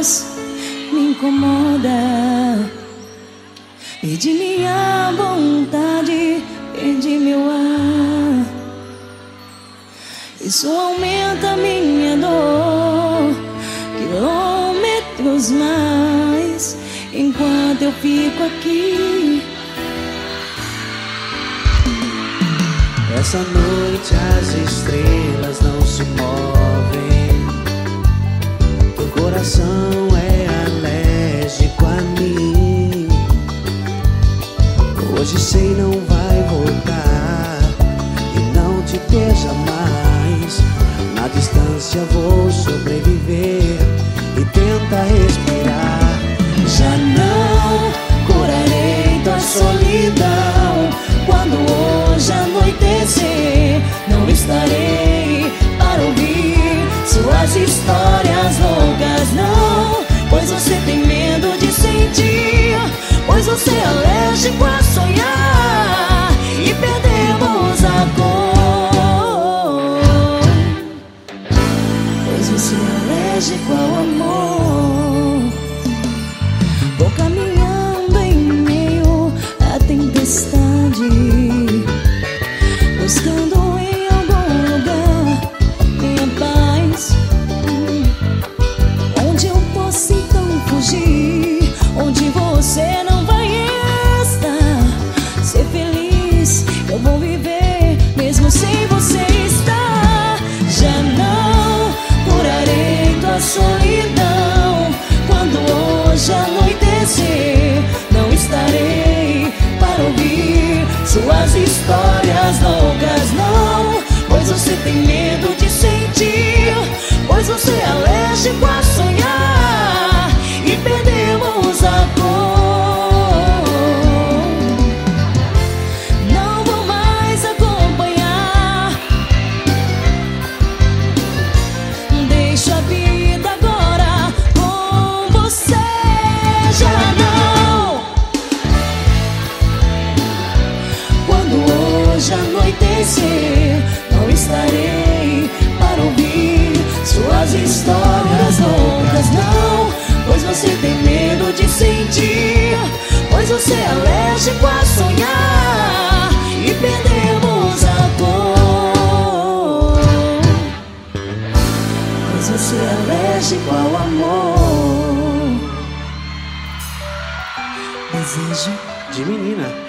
voz me incomoda. Perdi minha vontade, perdi meu ar. Isso aumenta minha dor, quilômetros mais, enquanto eu fico aqui. Essa noite as estrelas não se movem. Teu coração é alérgico a mim. Hoje sei não vai voltar e não te ter jamais. Na distância vou sobreviver e tenta respirar. Já não curarei tua solidão. Quando hoje anoitecer, não estarei para ouvir suas histórias loucas, não. Pois você tem medo de sentir, pois você é alérgico a sonhar e perdemos a cor. Pois você é alérgico ao amor. Vou caminhando em meio à tempestade, buscando em algum lugar minha paz, onde eu possa então fugir, onde você não vai estar. Ser feliz eu vou viver mesmo sem você estar. Já não curarei tua solidão. Quando hoje anoitecer, não estarei para ouvir suas histórias loucas, não. Pois você tem medo de sentir, pois você é alérgico a sonhar e perdemos a cor. Não vou mais acompanhar, deixo a vida agora com você. Já não. Quando hoje anoitecer, não estarei para ouvir suas histórias loucas, não. Pois você tem medo de sentir, pois você é alérgico a sonhar e perdemos a cor. Pois você é alérgico ao amor. Desejo De menina.